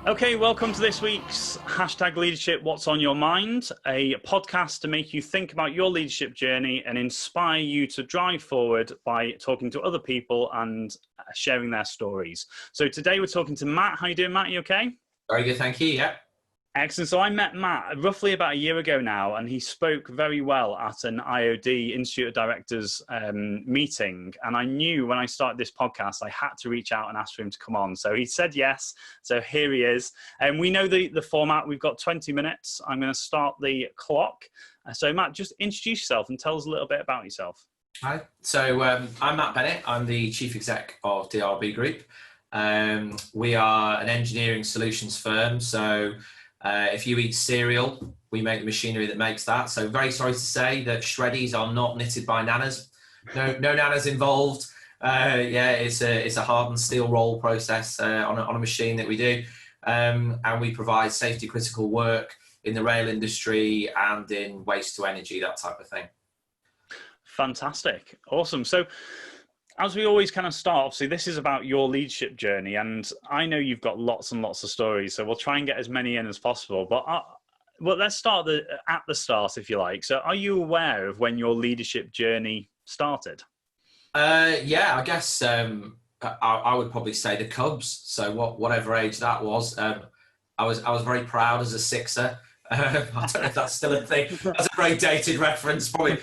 Okay, welcome to this week's #Leadership What's on Your Mind, a podcast to make you think about your leadership journey and inspire you to drive forward by talking to other people and sharing their stories. So today we're talking to Matt. How you doing, Matt? You okay? Very good, thank you. Yeah. Excellent. So I met Matt roughly about a year ago now, and he spoke very well at an IOD, Institute of Directors meeting. And I knew when I started this podcast, I had to reach out and ask for him to come on. So he said yes. So here he is. And we know the format. We've got 20 minutes. I'm going to start the clock. So Matt, just introduce yourself and tell us a little bit about yourself. Hi. So I'm Matt Bennett. I'm the Chief Exec of DRB Group. We are an engineering solutions firm. So if you eat cereal, we make the machinery that makes that. So very sorry to say that shreddies are not knitted by nanas. No nanas involved. It's a hardened steel roll process on a machine that we do. And we provide safety critical work in the rail industry and in waste to energy, that type of thing. Fantastic. Awesome. So as we always kind of start, obviously, this is about your leadership journey, and I know you've got lots and lots of stories, so we'll try and get as many in as possible. But let's start at the start, if you like. So are you aware of when your leadership journey started? I guess I would probably say the Cubs. So whatever age that was, I was very proud as a sixer. I don't know if that's still a thing. That's a very dated reference. Probably,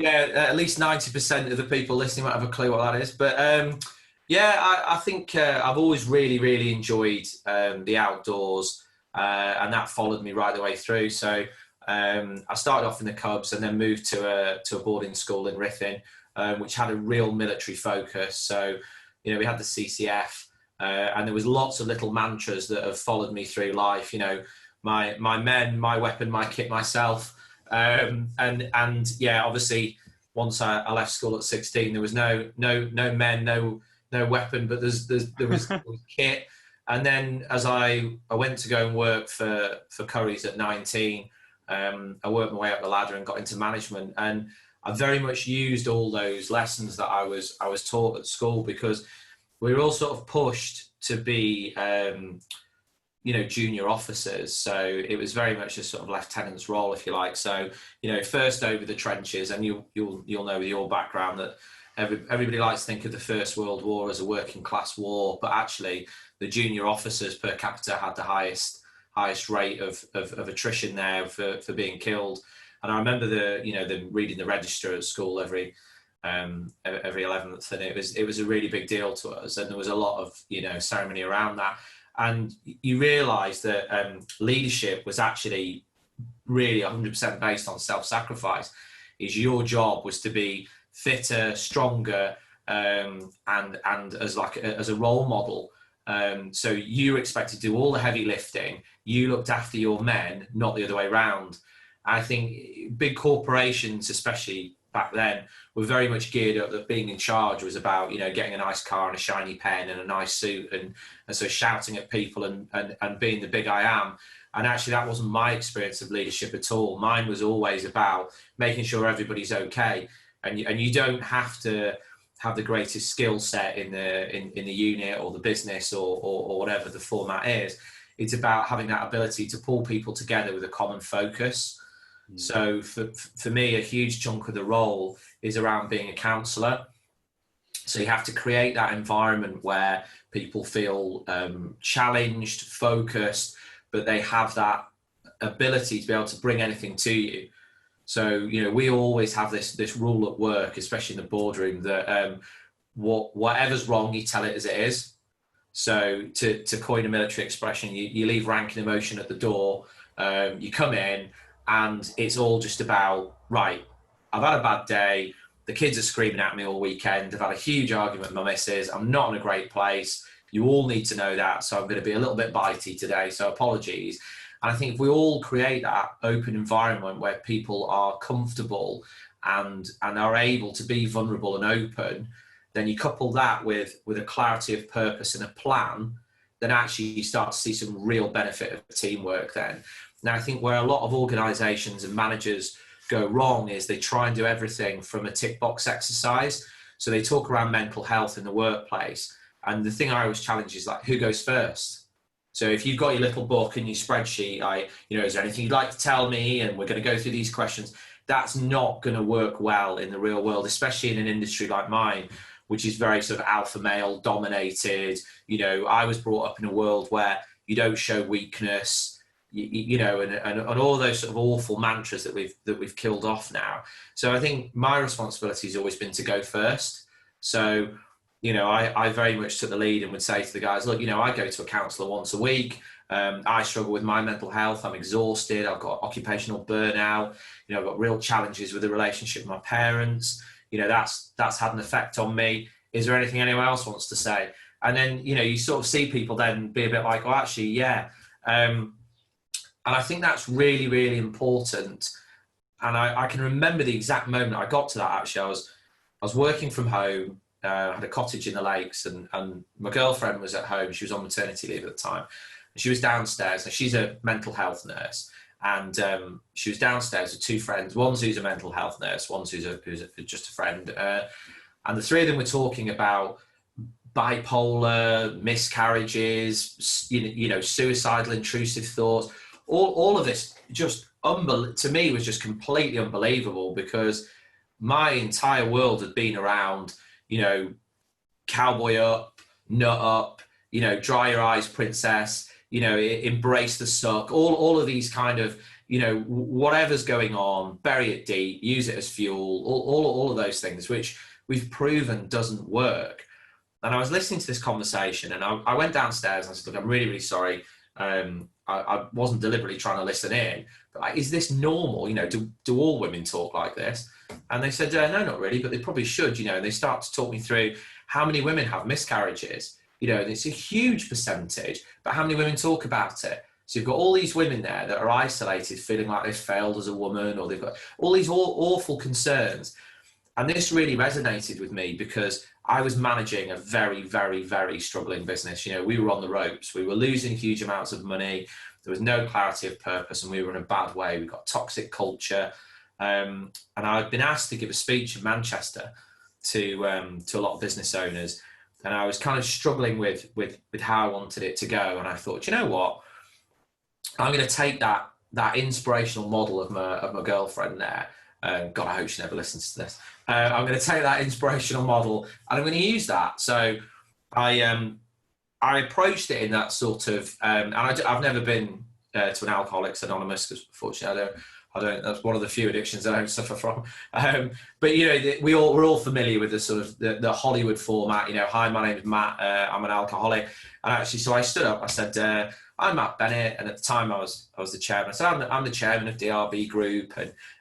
at least 90% of the people listening might have a clue what that is. But I think I've always really enjoyed the outdoors, and that followed me right the way through. So I started off in the Cubs and then moved to a boarding school in Ruthin, which had a real military focus. So we had the CCF, and there was lots of little mantras that have followed me through life. My men, my weapon, my kit, myself. Obviously once I left school at 16, there was no men, no weapon, but there was kit. And then as I went to go and work for Currys at 19, I worked my way up the ladder and got into management. And I very much used all those lessons that I was taught at school, because we were all sort of pushed to be junior officers. So it was very much a sort of lieutenant's role, if you like. So, first over the trenches, and you'll know with your background that everybody likes to think of the First World War as a working class war, but actually the junior officers per capita had the highest rate of attrition there for being killed. And I remember the reading the register at school every 11th, and it was a really big deal to us, and there was a lot of ceremony around that. And you realise that leadership was actually really 100% based on self-sacrifice. Your job was to be fitter, stronger, and as a role model. So you were expected to do all the heavy lifting. You looked after your men, not the other way around. I think big corporations, especially back then, were very much geared up that being in charge was about getting a nice car and a shiny pen and a nice suit, and so shouting at people and being the big I am. And actually that wasn't my experience of leadership at all. Mine was always about making sure everybody's okay, and you don't have to have the greatest skill set in the unit or the business or whatever the format is. It's about having that ability to pull people together with a common focus. So for me, a huge chunk of the role is around being a counsellor. So you have to create that environment where people feel challenged, focused, but they have that ability to be able to bring anything to you. So, we always have this rule at work, especially in the boardroom, that whatever's wrong, you tell it as it is. So to coin a military expression, you leave rank and emotion at the door, you come in, and it's all just about, right, I've had a bad day, the kids are screaming at me all weekend, I've had a huge argument with my missus, I'm not in a great place, you all need to know that, so I'm going to be a little bit bitey today, so apologies. And I think if we all create that open environment where people are comfortable and are able to be vulnerable and open, then you couple that with a clarity of purpose and a plan, then actually you start to see some real benefit of teamwork then. Now, I think where a lot of organisations and managers go wrong is they try and do everything from a tick box exercise. So they talk around mental health in the workplace. And the thing I always challenge is, like, who goes first? So if you've got your little book and your spreadsheet, is there anything you'd like to tell me? And we're going to go through these questions. That's not going to work well in the real world, especially in an industry like mine, which is very sort of alpha male dominated. I was brought up in a world where you don't show weakness, and all those sort of awful mantras that we've killed off now. So I think my responsibility has always been to go first. So, I very much took the lead and would say to the guys, look, I go to a counsellor once a week. I struggle with my mental health. I'm exhausted. I've got occupational burnout. I've got real challenges with the relationship with my parents. That's had an effect on me. Is there anything anyone else wants to say? And then, you sort of see people then be a bit like, oh, actually, yeah. And I think that's really, really important. And I can remember the exact moment I got to that, actually. I was working from home. I had a cottage in the lakes, and my girlfriend was at home. She was on maternity leave at the time. And she was downstairs. And she's a mental health nurse. And she was downstairs with two friends. One's who's a mental health nurse. One's who's just a friend. And the three of them were talking about bipolar, miscarriages, suicidal, intrusive thoughts. All of this just to me was just completely unbelievable, because my entire world had been around, cowboy up, nut up, dry your eyes, princess, embrace the suck, all of these kind of, whatever's going on, bury it deep, use it as fuel, all of those things, which we've proven doesn't work. And I was listening to this conversation, and I went downstairs and I said, look, I'm really, really sorry. I wasn't deliberately trying to listen in, but is this normal? Do all women talk like this? And they said, no, not really, but they probably should, and they start to talk me through how many women have miscarriages, and it's a huge percentage, but how many women talk about it? So you've got all these women there that are isolated, feeling like they've failed as a woman, or they've got all these awful concerns. And this really resonated with me, because I was managing a very, very, very struggling business. We were on the ropes. We were losing huge amounts of money. There was no clarity of purpose, and we were in a bad way. We got toxic culture. And I'd been asked to give a speech in Manchester to a lot of business owners. And I was kind of struggling with how I wanted it to go. And I thought, you know what? I'm going to take that inspirational model of my girlfriend there. God, I hope she never listens to this. I'm going to take that inspirational model and I'm going to use that. So I approached it in that sort of, and I've never been to an Alcoholics Anonymous, because fortunately I don't. That's one of the few addictions I don't suffer from. But we're all familiar with the sort of the Hollywood format. Hi, my name is Matt. I'm an alcoholic. And actually, so I stood up. I said, I'm Matt Bennett, and at the time I was the chairman. I said, I'm the chairman of DRB Group,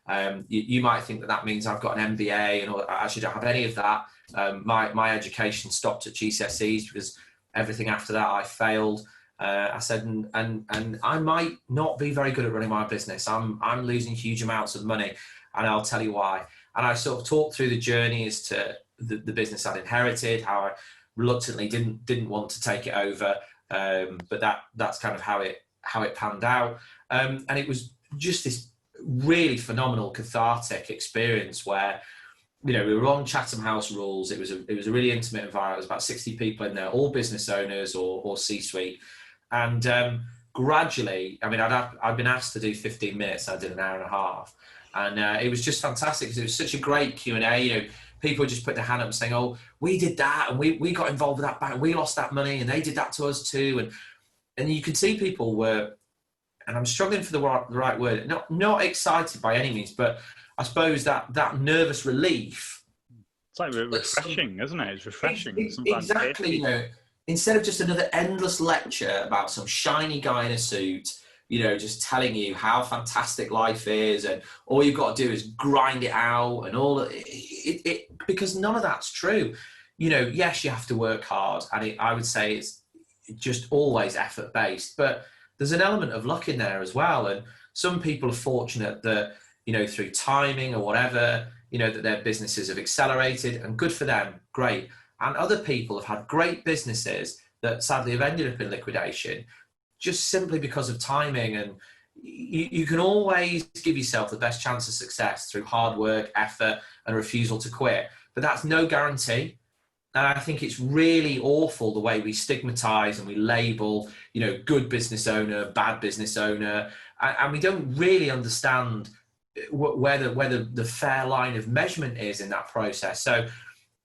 and you might think that means I've got an MBA, and I actually don't have any of that. My education stopped at GCSEs, because everything after that I failed. I said, and I might not be very good at running my business. I'm losing huge amounts of money, and I'll tell you why. And I sort of talked through the journey as to the business I'd inherited, how I reluctantly didn't want to take it over, but that's kind of how it panned out. And it was just this really phenomenal cathartic experience where, we were on Chatham House rules. It was a really intimate environment. There was about 60 people in there, all business owners or C-suite. And gradually, I mean, I'd been asked to do 15 minutes. I did an hour and a half, and it was just fantastic, because it was such a great Q&A. People just put their hand up and saying, "Oh, we did that, and we got involved with that bank. We lost that money, and they did that to us too." And you could see people were, and I'm struggling for the right word, not excited by any means, but I suppose that nervous relief. It's like refreshing, isn't it? It's refreshing. Exactly, instead of just another endless lecture about some shiny guy in a suit, just telling you how fantastic life is, and all you've got to do is grind it out, and all it because none of that's true. Yes, you have to work hard, and I would say it's just always effort based, but there's an element of luck in there as well. And some people are fortunate that, through timing or whatever, that their businesses have accelerated, and good for them, great. And other people have had great businesses that sadly have ended up in liquidation, just simply because of timing. And you can always give yourself the best chance of success through hard work, effort, and refusal to quit. But that's no guarantee. And I think it's really awful the way we stigmatize and we label, you know, good business owner, bad business owner, and we don't really understand where the fair line of measurement is in that process. So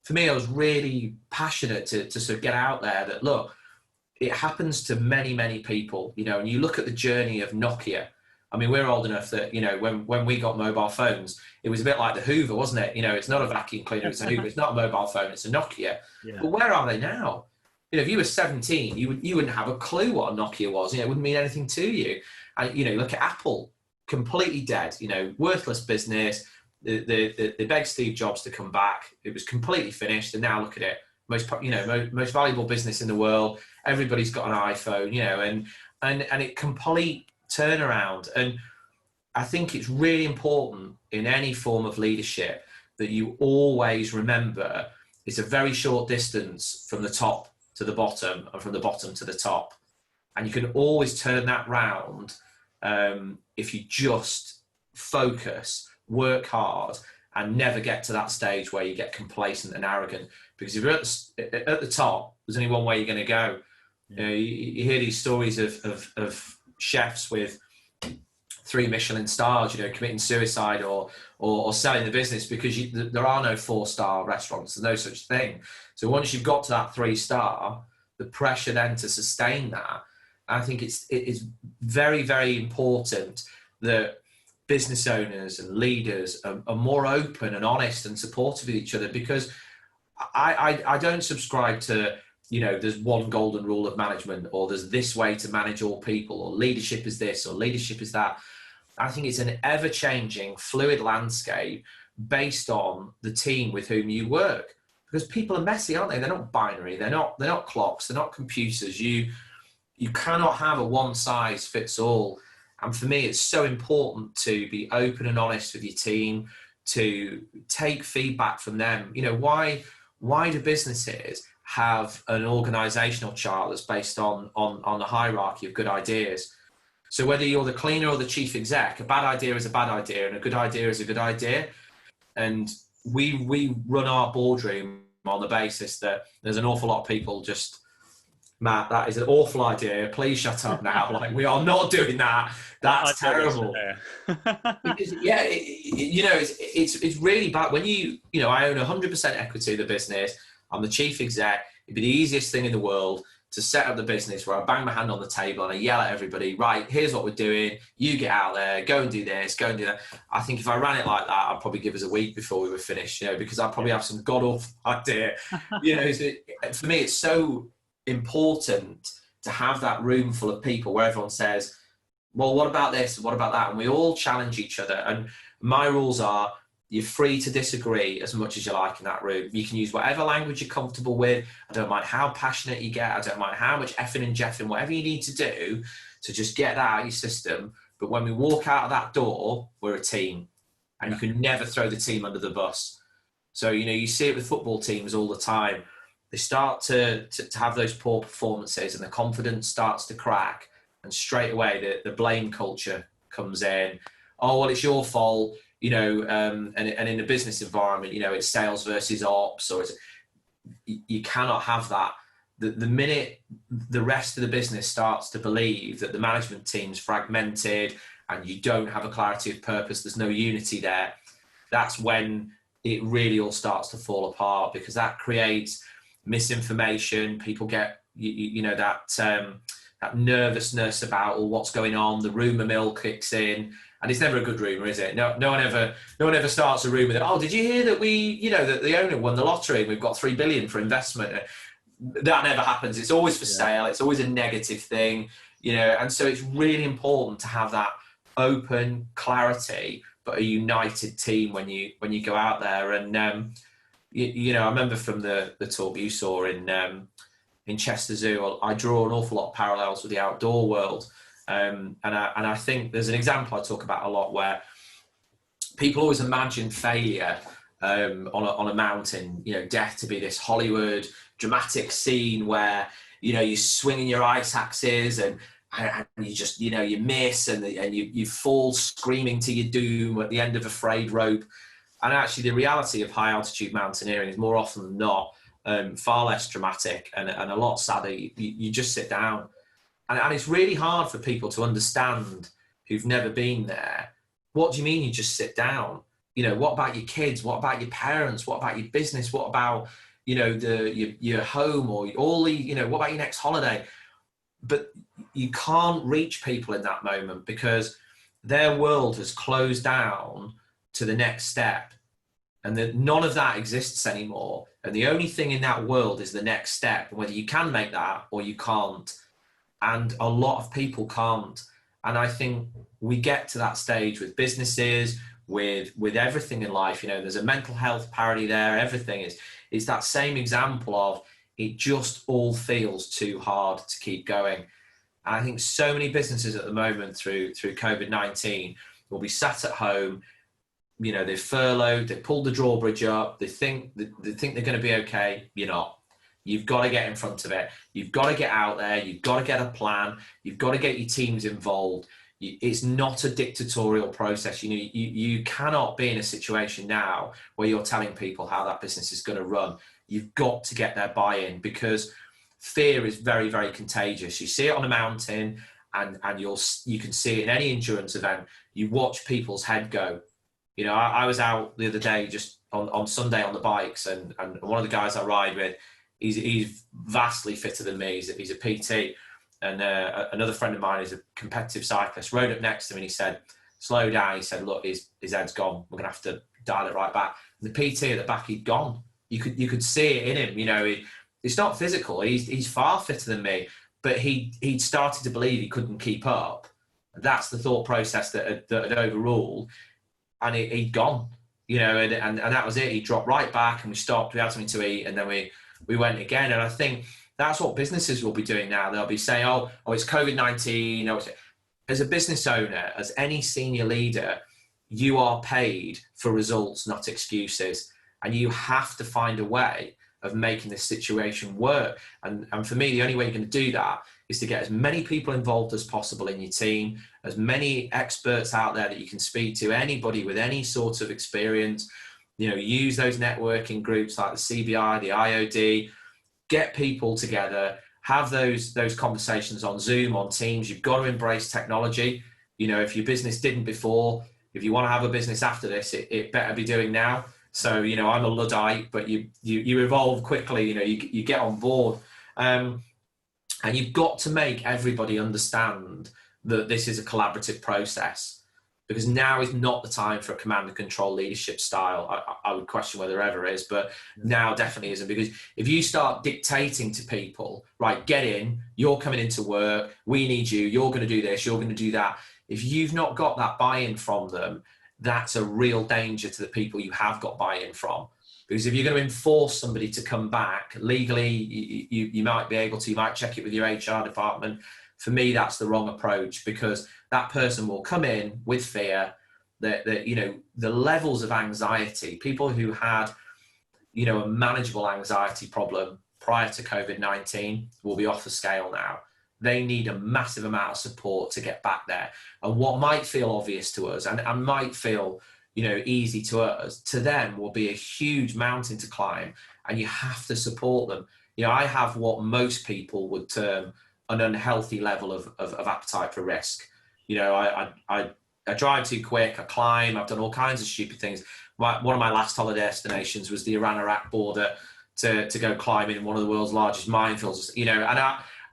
for me, I was really passionate to sort of get out there that, look, it happens to many, many people, you know, and you look at the journey of Nokia. I mean, we're old enough that, you know, when we got mobile phones, it was a bit like the Hoover, wasn't it? You know, it's not a vacuum cleaner, it's a Hoover. It's not a mobile phone, it's a Nokia. Yeah. But where are they now? You know, if you were 17, you wouldn't have a clue what a Nokia was. You know, it wouldn't mean anything to you. And, you know, look at Apple, completely dead, you know, worthless business. They begged Steve Jobs to come back. It was completely finished. And now look at it. Most valuable business in the world. Everybody's got an iPhone, you know, and it complete turnaround. And I think it's really important in any form of leadership that you always remember it's a very short distance from the top to the bottom and from the bottom to the top. And you can always turn that round if you just focus, work hard, and never get to that stage where you get complacent and arrogant. Because if you're at the top, there's only one way you're going to go. Yeah. You know, you hear these stories of chefs with 3 Michelin stars, you know, committing suicide or selling the business because there are no 4-star restaurants. There's no such thing. So once you've got to that 3-star, the pressure then to sustain that, I think it is very, very important that business owners and leaders are more open and honest and supportive of each other, because I don't subscribe to, you know, there's one golden rule of management, or there's this way to manage all people, or leadership is this, or leadership is that. I think it's an ever-changing, fluid landscape based on the team with whom you work, because people are messy, aren't they? They're not binary. They're not clocks. They're not computers. You cannot have a one-size-fits-all. And for me, it's so important to be open and honest with your team, to take feedback from them. You know, why do businesses have an organizational chart that's based on the hierarchy of good ideas? So whether you're the cleaner or the chief exec, a bad idea is a bad idea and a good idea is a good idea. And we run our boardroom on the basis that there's an awful lot of people just, Matt, that is an awful idea. Please shut up now. Like, we are not doing that. That's terrible. Because, yeah, you know, it's really bad when you know, I own 100% equity of the business. I'm the chief exec. It'd be the easiest thing in the world to set up the business where I bang my hand on the table and I yell at everybody, right, here's what we're doing. You get out there, go and do this, go and do that. I think if I ran it like that, I'd probably give us a week before we were finished, you know, because I'd probably have some god-awful idea. You know, for me, it's so important to have that room full of people where everyone says, well, what about this? What about that? And we all challenge each other. And my rules are, you're free to disagree as much as you like in that room. You can use whatever language you're comfortable with. I don't mind how passionate you get. I don't mind how much effing and jeffing, whatever you need to do to just get that out of your system. But when we walk out of that door, we're a team. And you can never throw the team under the bus. So, you know, you see it with football teams all the time. They start to have those poor performances and the confidence starts to crack. And straight away, the blame culture comes in. Oh, well, it's your fault. You know, and in the business environment, you know, it's sales versus ops, or you cannot have that. The minute the rest of the business starts to believe that the management team's fragmented and you don't have a clarity of purpose, there's no unity there, that's when it really all starts to fall apart, because that creates misinformation. People get, you know, that nervousness about, well, what's going on. The rumour mill kicks in. And it's never a good rumour, is it? No one ever starts a rumour that, oh, did you hear that that the owner won the lottery and we've got 3 billion for investment? That never happens. It's always for sale. It's always a negative thing, you know. And so it's really important to have that open clarity, but a united team when you go out there. And you know, I remember from the talk you saw in Chester Zoo, I draw an awful lot of parallels with the outdoor world. And I think there's an example I talk about a lot where people always imagine failure on a mountain, you know, death to be this Hollywood dramatic scene where, you know, you're swinging your ice axes and you just, you know, you miss and you fall screaming to your doom at the end of a frayed rope. And actually the reality of high altitude mountaineering is more often than not, far less dramatic and a lot sadder. You just sit down. And it's really hard for people to understand who've never been there. What do you mean you just sit down? You know, what about your kids? What about your parents? What about your business? What about, you know, your home, or all the, you know, what about your next holiday? But you can't reach people in that moment because their world has closed down to the next step, and that none of that exists anymore. And the only thing in that world is the next step, and whether you can make that or you can't. And a lot of people can't. And I think we get to that stage with businesses, with everything in life. You know, there's a mental health parody there. Everything is that same example of it just all feels too hard to keep going. And I think so many businesses at the moment through COVID-19 will be sat at home. You know, they've furloughed, they pulled the drawbridge up, they think they're going to be okay. You're not. You've got to get in front of it. You've got to get out there. You've got to get a plan. You've got to get your teams involved. It's not a dictatorial process. You know, you cannot be in a situation now where you're telling people how that business is going to run. You've got to get their buy-in, because fear is very, very contagious. You see it on a mountain, and you can see it in any endurance event. You watch people's head go. You know, I was out the other day just on Sunday on the bikes, and one of the guys I ride with, he's vastly fitter than me. He's a PT, and another friend of mine is a competitive cyclist. Rode up next to him and he said, "Slow down." He said, "Look, his head's gone. We're gonna have to dial it right back." And the PT at the back, he'd gone. You could see it in him. You know, it's not physical. He's far fitter than me, but he'd started to believe he couldn't keep up. That's the thought process that had overruled, and he'd gone. You know, and that was it. He dropped right back, and we stopped. We had something to eat, and then we went again. And I think that's what businesses will be doing now. They'll be saying, oh, it's COVID-19. Oh, as a business owner, as any senior leader, you are paid for results, not excuses. And you have to find a way of making this situation work. And for me, the only way you're going to do that is to get as many people involved as possible in your team, as many experts out there that you can speak to, anybody with any sort of experience. You know, use those networking groups like the CBI, the IOD, get people together, have those conversations on Zoom, on Teams. You've got to embrace technology. You know, if your business didn't before, if you want to have a business after this, it better be doing now. So, you know, I'm a Luddite, but you evolve quickly, you know, you get on board. And you've got to make everybody understand that this is a collaborative process, because now is not the time for a command and control leadership style. I would question whether there ever is, but now definitely isn't. Because if you start dictating to people, right, get in, you're coming into work, we need you, you're going to do this, you're going to do that. If you've not got that buy-in from them, that's a real danger to the people you have got buy-in from. Because if you're going to enforce somebody to come back legally, you might be able to, you might check it with your HR department. For me, that's the wrong approach, because that person will come in with fear. That you know, the levels of anxiety, people who had, you know, a manageable anxiety problem prior to COVID-19 will be off the scale now. They need a massive amount of support to get back there. And what might feel obvious to us and might feel, you know, easy to us, to them will be a huge mountain to climb, and you have to support them. You know, I have what most people would term an unhealthy level of appetite for risk. You know, I drive too quick, I climb, I've done all kinds of stupid things. One of my last holiday destinations was the Iran-Iraq border to go climbing in one of the world's largest minefields. You know, and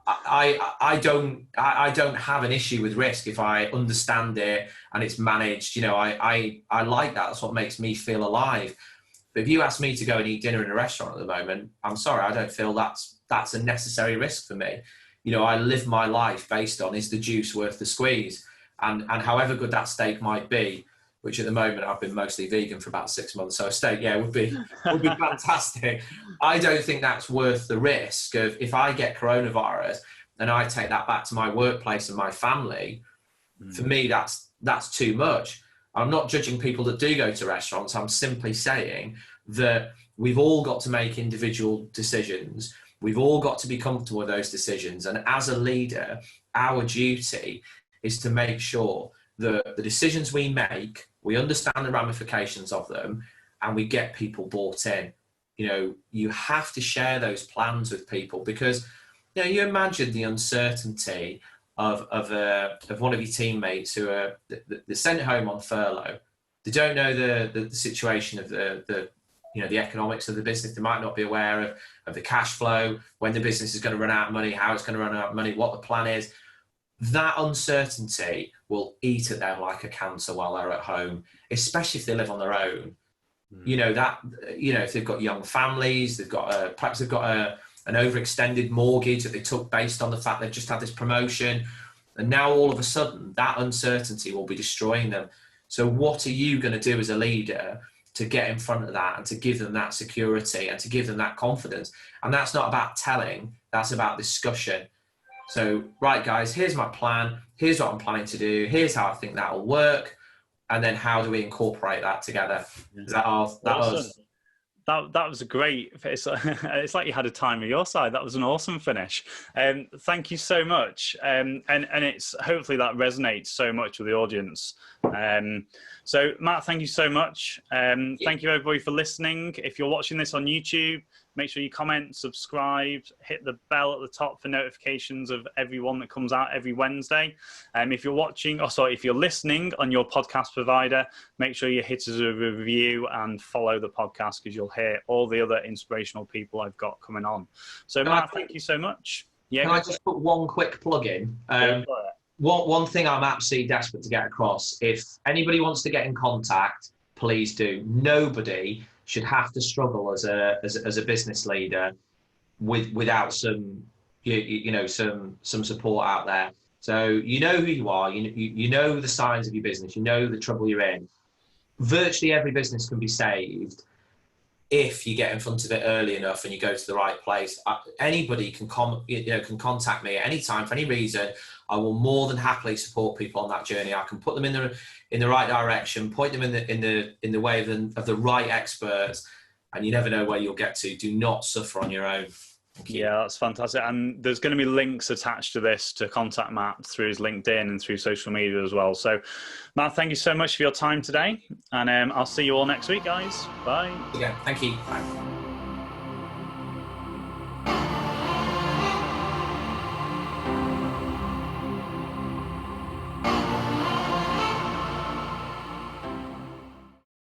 I don't have an issue with risk if I understand it and it's managed. You know, I like that. That's what makes me feel alive. But if you ask me to go and eat dinner in a restaurant at the moment, I'm sorry, I don't feel that's a necessary risk for me. You know, I live my life based on, is the juice worth the squeeze? And however good that steak might be, which at the moment I've been mostly vegan for about 6 months, so a steak, yeah, would be fantastic. I don't think that's worth the risk of, if I get coronavirus and I take that back to my workplace and my family, for me, that's too much. I'm not judging people that do go to restaurants. I'm simply saying that we've all got to make individual decisions. We've all got to be comfortable with those decisions. And as a leader, our duty is to make sure that the decisions we make, we understand the ramifications of them, and we get people bought in. you know, you have to share those plans with people, because, you know, you imagine the uncertainty of one of your teammates who are they're sent home on furlough. They don't know the situation of the you know, the economics of the business. They might not be aware of the cash flow, when the business is going to run out of money, how it's going to run out of money, what the plan is. That uncertainty will eat at them like a cancer while they're at home, especially if they live on their own. You know, that, you know, if they've got young families, they've got perhaps they've got an overextended mortgage that they took based on the fact they've just had this promotion, and now all of a sudden that uncertainty will be destroying them. So what are you going to do as a leader to get in front of that and to give them that security and to give them that confidence? And that's not about telling, that's about discussion. So, right, guys, here's my plan. Here's what I'm planning to do. Here's how I think that will work. And then how do we incorporate that together? Is that awesome. That was a great. It's like you had a time on your side. That was an awesome finish. Thank you so much. And it's hopefully that resonates so much with the audience. So Matt, thank you so much. Thank you everybody for listening. If you're watching this on YouTube, make sure you comment, subscribe, hit the bell at the top for notifications of everyone that comes out every Wednesday. If you're watching, if you're listening on your podcast provider, make sure you hit us a review and follow the podcast, because you'll hear all the other inspirational people I've got coming on. So Matt, thank you so much. Yeah. Can I just put one quick plug in? One thing I'm absolutely desperate to get across, if anybody wants to get in contact, please do. Nobody should have to struggle as a business leader without some some support out there. So you know who you are, you know the signs of your business, you know the trouble you're in. Virtually every business can be saved if you get in front of it early enough and you go to the right place. Anybody can contact me at any time for any reason. I will more than happily support people on that journey. I can put them in the right direction, point them in the way of the right experts, and you never know where you'll get to. Do not suffer on your own. Yeah, that's fantastic. And there's going to be links attached to this to contact Matt through his LinkedIn and through social media as well. So Matt, thank you so much for your time today, and I'll see you all next week, guys. Bye. Yeah, thank you. Bye.